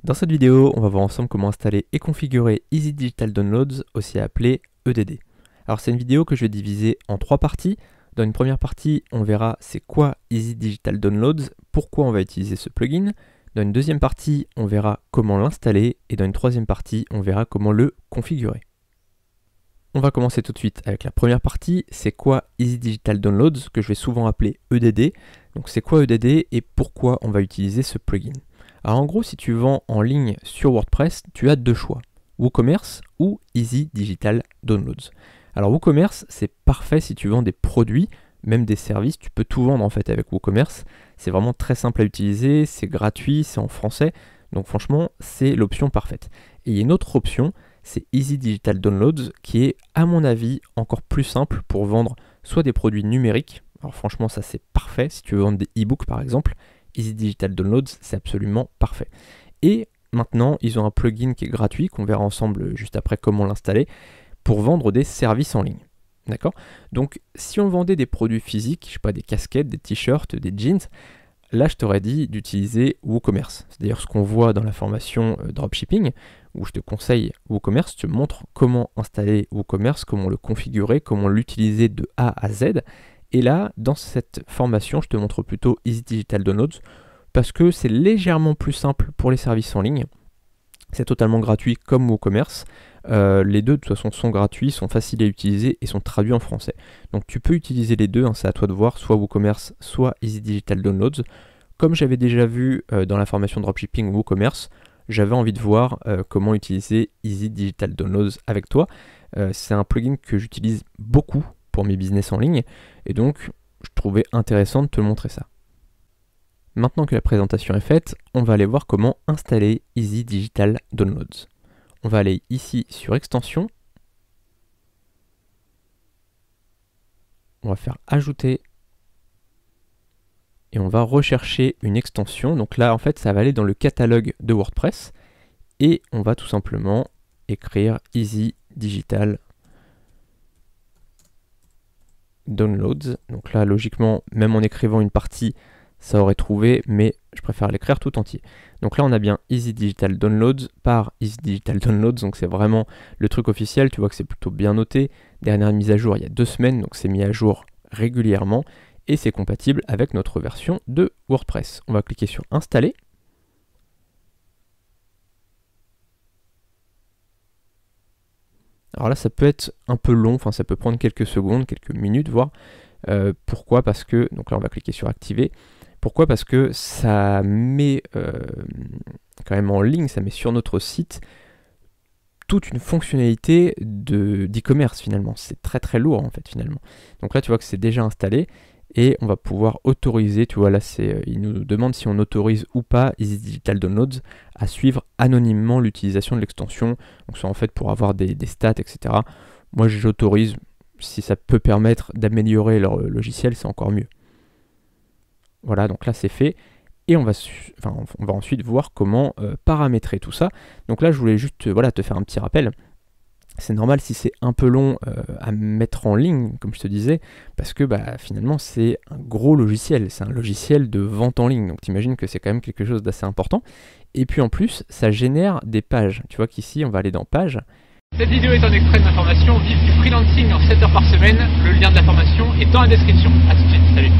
Dans cette vidéo, on va voir ensemble comment installer et configurer Easy Digital Downloads, aussi appelé EDD. Alors c'est une vidéo que je vais diviser en 3 parties. Dans une première partie, on verra c'est quoi Easy Digital Downloads, pourquoi on va utiliser ce plugin. Dans une deuxième partie, on verra comment l'installer. Et dans une troisième partie, on verra comment le configurer. On va commencer tout de suite avec la première partie, c'est quoi Easy Digital Downloads, que je vais souvent appeler EDD. Donc c'est quoi EDD et pourquoi on va utiliser ce plugin. Alors en gros, si tu vends en ligne sur WordPress, tu as deux choix, WooCommerce ou Easy Digital Downloads. Alors WooCommerce, c'est parfait si tu vends des produits, même des services, tu peux tout vendre en fait avec WooCommerce. C'est vraiment très simple à utiliser, c'est gratuit, c'est en français, donc franchement, c'est l'option parfaite. Et il y a une autre option, c'est Easy Digital Downloads, qui est à mon avis encore plus simple pour vendre soit des produits numériques, alors franchement ça c'est parfait, si tu veux vendre des e-books par exemple, Easy Digital Downloads, c'est absolument parfait. Et maintenant, ils ont un plugin qui est gratuit, qu'on verra ensemble juste après comment l'installer, pour vendre des services en ligne. D'accord? Donc, si on vendait des produits physiques, je sais pas, des casquettes, des t-shirts, des jeans, là, je t'aurais dit d'utiliser WooCommerce. C'est d'ailleurs ce qu'on voit dans la formation Dropshipping, où je te conseille WooCommerce, je te montre comment installer WooCommerce, comment le configurer, comment l'utiliser de A à Z. Et là, dans cette formation, je te montre plutôt Easy Digital Downloads parce que c'est légèrement plus simple pour les services en ligne. C'est totalement gratuit comme WooCommerce. Les deux, de toute façon, sont gratuits, sont faciles à utiliser et sont traduits en français. Donc tu peux utiliser les deux, hein, c'est à toi de voir, soit WooCommerce, soit Easy Digital Downloads. Comme j'avais déjà vu dans la formation Dropshipping WooCommerce, j'avais envie de voir comment utiliser Easy Digital Downloads avec toi. C'est un plugin que j'utilise beaucoup pour mes business en ligne, et donc je trouvais intéressant de te montrer ça. Maintenant que la présentation est faite, on va aller voir comment installer Easy Digital Downloads. On va aller ici sur Extensions, on va faire Ajouter, et on va rechercher une extension. Donc là en fait ça va aller dans le catalogue de WordPress, et on va tout simplement écrire Easy Digital Downloads. Donc là logiquement, même en écrivant une partie, ça aurait trouvé, mais je préfère l'écrire tout entier. Donc là on a bien Easy Digital Downloads par Easy Digital Downloads, donc c'est vraiment le truc officiel, tu vois que c'est plutôt bien noté. Dernière mise à jour il y a 2 semaines, donc c'est mis à jour régulièrement, et c'est compatible avec notre version de WordPress. On va cliquer sur Installer. Alors là ça peut être un peu long, enfin ça peut prendre quelques secondes, quelques minutes voire. Pourquoi? Parce que, donc là on va cliquer sur Activer. Pourquoi? Parce que ça met quand même en ligne, ça met sur notre site toute une fonctionnalité d'e-commerce finalement. C'est très très lourd en fait finalement. Donc là tu vois que c'est déjà installé et on va pouvoir autoriser, tu vois là il nous demande si on autorise ou pas Easy Digital Downloads à suivre anonymement l'utilisation de l'extension. Donc c'est en fait pour avoir des stats, etc. Moi j'autorise, si ça peut permettre d'améliorer leur logiciel, c'est encore mieux. Voilà, donc là c'est fait. Et on va ensuite voir comment paramétrer tout ça. Donc là je voulais juste te faire un petit rappel. C'est normal si c'est un peu long à mettre en ligne, comme je te disais, parce que finalement c'est un gros logiciel, c'est un logiciel de vente en ligne, donc t'imagines que c'est quand même quelque chose d'assez important. Et puis en plus, ça génère des pages. Tu vois qu'ici, on va aller dans Pages. Cette vidéo est un extrait de ma formation Vive du freelancing en 7 heures par semaine. Le lien de la formation est dans la description. A tout de suite, salut.